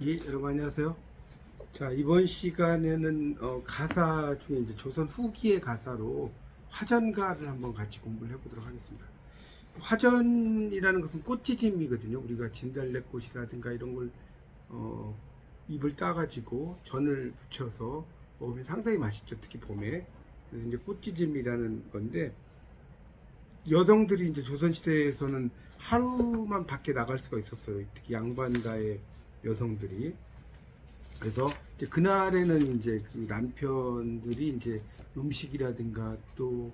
예, 여러분 안녕하세요. 자, 이번 시간에는 가사 중에 이제 조선 후기의 가사로 화전가를 한번 같이 공부를 해보도록 하겠습니다. 화전이라는 것은 꽃지짐이거든요. 우리가 진달래꽃이라든가 이런 걸 어, 잎을 따가지고 전을 붙여서 먹으면 상당히 맛있죠. 특히 봄에. 그래서 이제 꽃지짐이라는 건데 여성들이 이제 조선시대에서는 하루만 밖에 나갈 수가 있었어요. 특히 양반가의 여성들이. 그래서 이제 그날에는 이제 그 남편들이 이제 음식이라든가 또뭐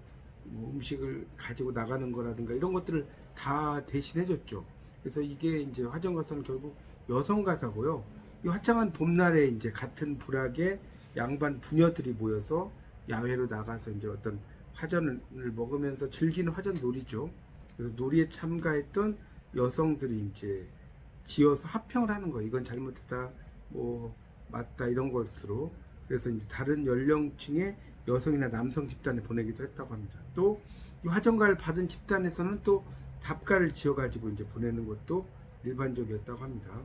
음식을 가지고 나가는 거라든가 이런 것들을 다 대신해 줬죠. 그래서 이게 이제 화전가사는 결국 여성 가사고요. 이 화창한 봄날에 이제 같은 부락에 양반 부녀들이 모여서 야외로 나가서 이제 어떤 화전을 먹으면서 즐기는 화전 놀이죠. 그래서 놀이에 참가했던 여성들이 이제 지어서 합평을 하는 거예요. 이건 잘못했다, 뭐 맞다 이런 것으로. 그래서 이제 다른 연령층의 여성이나 남성 집단에 보내기도 했다고 합니다. 또 이 화전가를 받은 집단에서는 또 답가를 지어가지고 이제 보내는 것도 일반적이었다고 합니다.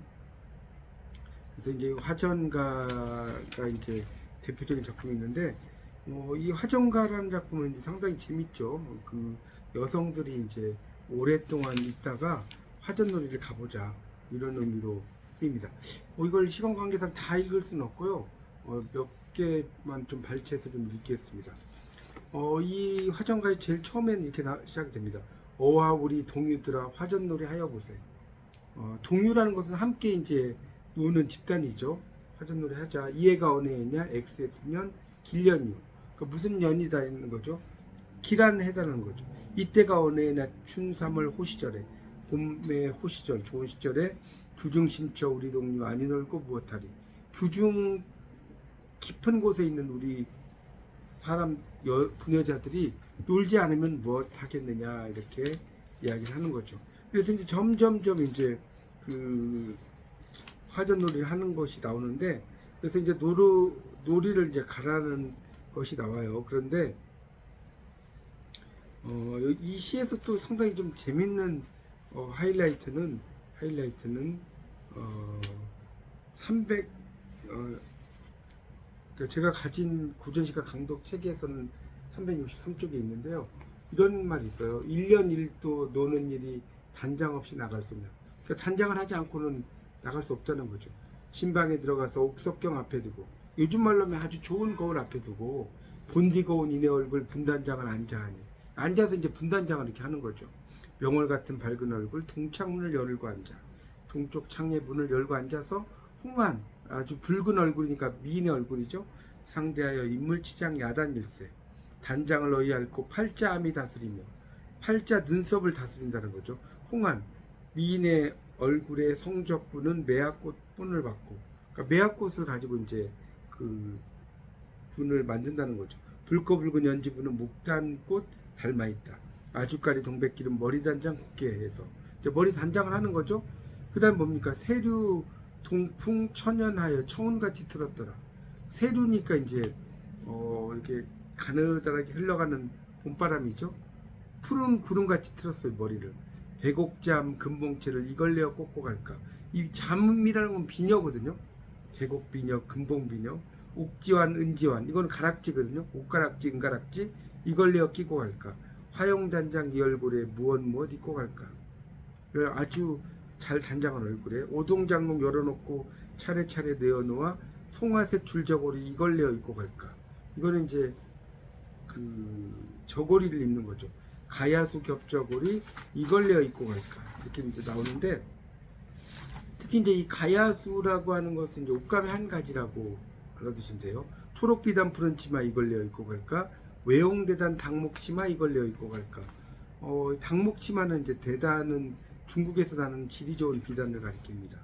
그래서 이제 화전가가 이제 대표적인 작품이 있는데, 이 화전가라는 작품은 이제 상당히 재밌죠. 그 여성들이 이제 오랫동안 있다가 화전놀이를 가보자 이런 의미로 쓰입니다. 이걸 시간 관계상 다 읽을 수는 없고요. 몇 개만 좀 발췌해서 좀 읽겠습니다. 이 화전가의 제일 처음에는 이렇게 시작이 됩니다. 어와 우리 동유들아 화전놀이 하여보세. 동유라는 것은 함께 이제 노는 집단이죠. 화전놀이 하자. 이해가 어느 해냐? XX년 길년이요. 그러니까 무슨 년이다 있는 거죠? 기란 해다라는 거죠. 이때가 어느 해냐? 춘삼월 호시절에, 봄의 호시절, 좋은 시절에 규중심처 우리 동료 아니 놀고 무엇하리. 규중 깊은 곳에 있는 우리 사람 부녀자들이 놀지 않으면 무엇 하겠느냐 이렇게 이야기를 하는 거죠. 그래서 이제 점점점 이제 그 화전놀이를 하는 것이 나오는데, 그래서 이제 놀이를 이제 가라는 것이 나와요. 그런데 이 시에서 또 상당히 좀 재밌는 하이라이트는 어, 300 그러니까 제가 가진 고전시가 강독 체계에서는 363쪽에 있는데요. 이런 말이 있어요. 1년 1도 노는 일이 단장 없이 나갈 수 없냐. 그러니까 단장을 하지 않고는 나갈 수 없다는 거죠. 침방에 들어가서 옥석경 앞에 두고, 요즘 말로 하면 아주 좋은 거울 앞에 두고 본디 거운 이내 얼굴 분단장을 앉아하니, 앉아서 이제 분단장을 이렇게 하는 거죠. 명월 같은 밝은 얼굴 동창문을 열고 앉아, 동쪽 창의 문을 열고 앉아서 홍한 아주 붉은 얼굴이니까 미인의 얼굴이죠. 상대하여 인물치장 야단일세, 단장을 어이할고 팔자암이 다스리며, 팔자 눈썹을 다스린다는 거죠. 홍한 미인의 얼굴의 성적분은 매화꽃 분을 받고, 그러니까 매화꽃을 가지고 이제 그 분을 만든다는 거죠. 붉고 붉은 연지분은 목단꽃 닮아 있다. 아주까리 동백길은 머리 단장 곱게 해서 이제 머리 단장을 하는 거죠. 그다음 뭡니까? 세류 동풍 천연하여 청운같이 틀었더라. 세류니까 이제 이렇게 가느다랗게 흘러가는 봄바람이죠. 푸른 구름같이 틀었어요 머리를. 백옥잠 금봉채를 이걸 내어 꽂고 갈까. 이 잠이라는 건 비녀거든요. 백옥비녀 금봉비녀 옥지환 은지환, 이건 가락지거든요. 옷가락지 은가락지 이걸 내어 끼고 갈까. 화용단장 이 얼굴에 무엇 입고 갈까. 아주 잘 단장한 얼굴에 오동장롱 열어놓고 차례차례 내어놓아 송화색 줄저고리 이걸 내어 입고 갈까. 이거는 이제 그 저고리를 입는 거죠. 가야수 겹저고리 이걸 내어 입고 갈까 이렇게 이제 나오는데, 특히 이제 이 가야수라고 하는 것은 이제 옷감의 한 가지라고 알아두시면 돼요. 초록비단 푸른 치마 이걸 내어 입고 갈까. 외용대단 당목치마 이걸 내어 입고 갈까. 당목치마는 이제 대단은 중국에서 나는 질이 좋은 비단을 가리킵니다.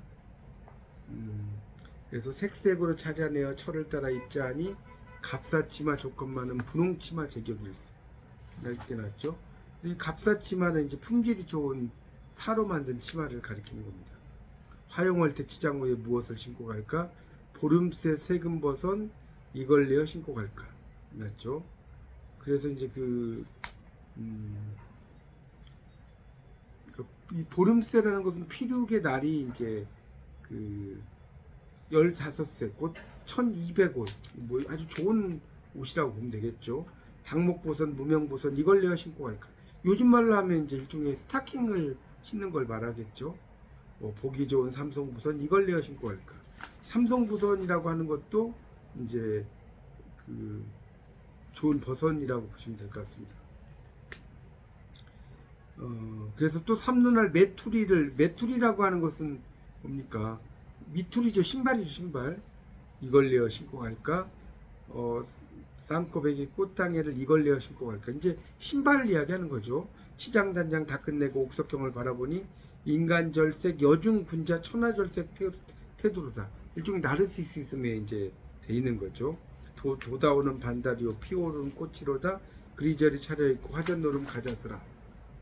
그래서 색색으로 찾아내어 철을 따라 입자 하니 갑사치마 조건만은 분홍치마 제격일세. 이렇게 났죠. 이 갑사치마는 이제 품질이 좋은 사로 만든 치마를 가리키는 겁니다. 화용할 때 치장 후에 무엇을 신고 갈까? 보름새 세금버선 이걸 내어 신고 갈까? 맞죠? 그래서 이제 이 보름새라는 것은 피륙의 날이 이제 그 15색, 곧 1200옷, 뭐 아주 좋은 옷이라고 보면 되겠죠. 당목보선, 무명보선 이걸 내어 신고 갈까. 요즘 말로 하면 이제 일종의 스타킹을 신는 걸 말하겠죠. 뭐 보기 좋은 삼성부선 이걸 내어 신고 갈까. 삼성부선이라고 하는 것도 이제 그 좋은 버선이라고 보시면 될 것 같습니다. 그래서 또 삼눈알 메투리라고 하는 것은 뭡니까? 미투리죠. 신발이죠, 신발. 이걸 내어 신고 갈까? 쌍코배기 꽃당해를 이걸 내어 신고 갈까? 이제 신발을 이야기하는 거죠. 치장단장 다 끝내고 옥석경을 바라보니 인간절색 여중군자 천하절색 태도로다. 일종의 나르시시즘에 이제 돼 있는 거죠. 도다오는 반다리오 피오른 꽃이로다 그리저리 차려입고 화전노름 가자스라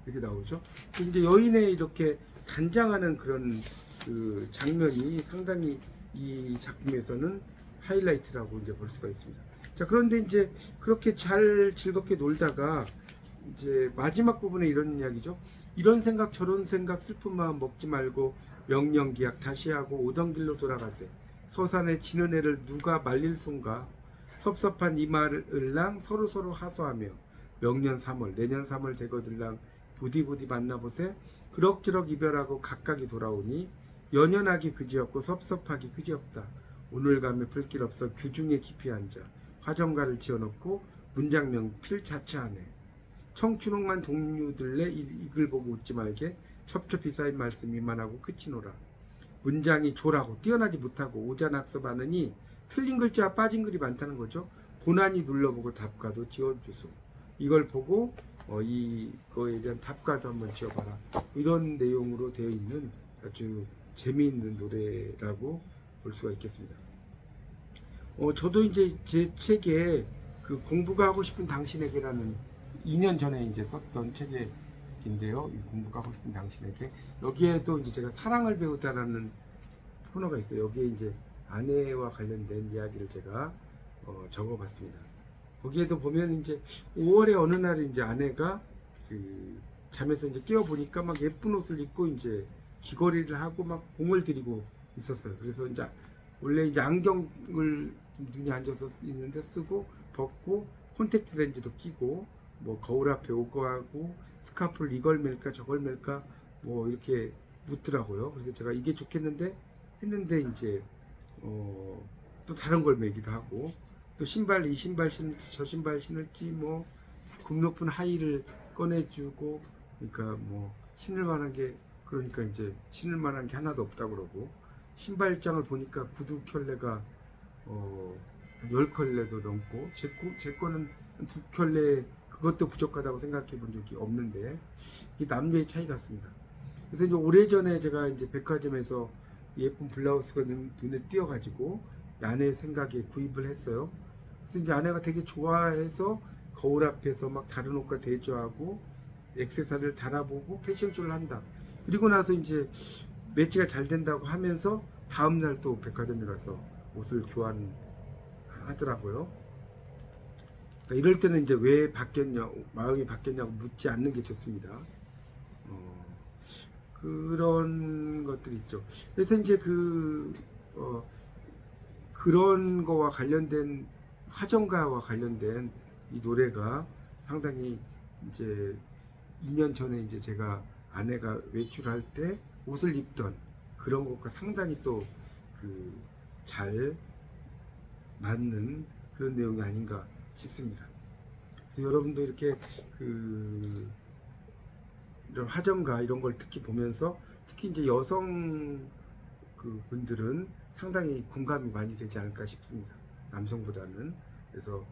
이렇게 나오죠. 이제 여인의 이렇게 단장하는 그런 그 장면이 상당히 이 작품에서는 하이라이트라고 이제 볼 수가 있습니다. 자, 그런데 이제 그렇게 잘 즐겁게 놀다가 이제 마지막 부분에 이런 이야기죠. 이런 생각 저런 생각 슬픈 마음 먹지 말고 명령기약 다시 하고 오던 길로 돌아가세. 서산에 지는 애를 누가 말릴 손가. 섭섭한 이 말을랑 서로서로 하소하며 명년 3월 내년 3월 되거들랑 부디부디 만나보세. 그럭저럭 이별하고 각각이 돌아오니 연연하기 그지없고 섭섭하기 그지없다. 오늘 감에 불길 없어 규중에 깊이 앉아 화정가를 지어놓고 문장명 필 자체하네. 청춘옥만 동류들래 이글 보고 웃지 말게 첩첩히 쌓인 말씀 이만하고 끝이노라. 문장이 조라고 뛰어나지 못하고 오자낙서 많으니 틀린 글자 빠진 글이 많다는 거죠. 고난이 눌러보고 답가도 지어주소. 이걸 보고 이거에 대한 답가도 한번 지어봐라. 이런 내용으로 되어 있는 아주 재미있는 노래라고 볼 수가 있겠습니다. 저도 이제 제 책에 그 공부가 하고 싶은 당신에게라는 2년 전에 이제 썼던 책인데요. 이 공부가 하고 싶은 당신에게 여기에도 이제 제가 사랑을 배우다라는 코너가 있어요. 여기에 이제 아내와 관련된 이야기를 제가 적어봤습니다. 거기에도 보면 이제 5월의 어느 날에 이제 아내가 그 잠에서 이제 깨어 보니까 막 예쁜 옷을 입고 이제 귀걸이를 하고 막 공을 들이고 있었어요. 그래서 이제 원래 이제 안경을 눈이 앉아서 있는데 쓰고 벗고 콘택트 렌즈도 끼고 뭐 거울 앞에 오고 하고 스카프를 이걸 맬까 저걸 맬까 뭐 이렇게 묻더라고요. 그래서 제가 이게 좋겠는데 했는데 이제 또 다른 걸 매기도 하고 또 신발 이 신발 신을지 저 신발 신을지 뭐 굽 높은 하의를 꺼내주고 그러니까 뭐 신을 만한 게 그러니까 이제 신을 만한 게 하나도 없다 그러고 신발장을 보니까 구두 켤레가 10켤레도 넘고 제 거는 2켤레 그것도 부족하다고 생각해 본 적이 없는데 이게 남녀의 차이 같습니다. 그래서 이제 오래전에 제가 이제 백화점에서 예쁜 블라우스가 눈에 띄어가지고 아내 생각에 구입을 했어요. 그래서 이제 아내가 되게 좋아해서 거울 앞에서 막 다른 옷과 대조하고 액세서리를 달아보고 패션쇼를 한다. 그리고 나서 이제 매치가 잘 된다고 하면서 다음날 또 백화점에 가서 옷을 교환하더라고요. 그러니까 이럴 때는 이제 왜 마음이 바뀌었냐고 묻지 않는 게 좋습니다. 그런 것들이 있죠. 그래서 이제 그런 거와 관련된 화정가와 관련된 이 노래가 상당히 이제 2년 전에 이제 제가 아내가 외출할 때 옷을 입던 그런 것과 상당히 또 잘 맞는 그런 내용이 아닌가 싶습니다. 그래서 여러분도 이렇게 이런 화정가 이런 걸 특히 보면서 특히 이제 여성 분들은 상당히 공감이 많이 되지 않을까 싶습니다. 남성보다는. 그래서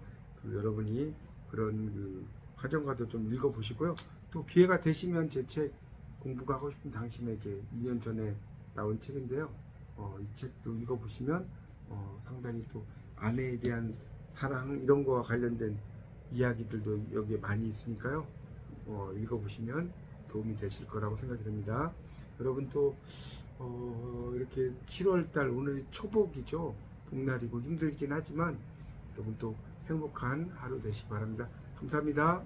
여러분이 그런 화정가도 좀 읽어보시고요. 또 기회가 되시면 제 책 공부가 하고 싶은 당신에게 2년 전에 나온 책인데요. 이 책도 읽어보시면 상당히 또 아내에 대한 사랑 이런 거와 관련된 이야기들도 여기에 많이 있으니까요. 읽어보시면 도움이 되실 거라고 생각이 됩니다. 여러분 또 이렇게 7월달 오늘 초복이죠. 복날이고 힘들긴 하지만 여러분 또 행복한 하루 되시기 바랍니다. 감사합니다.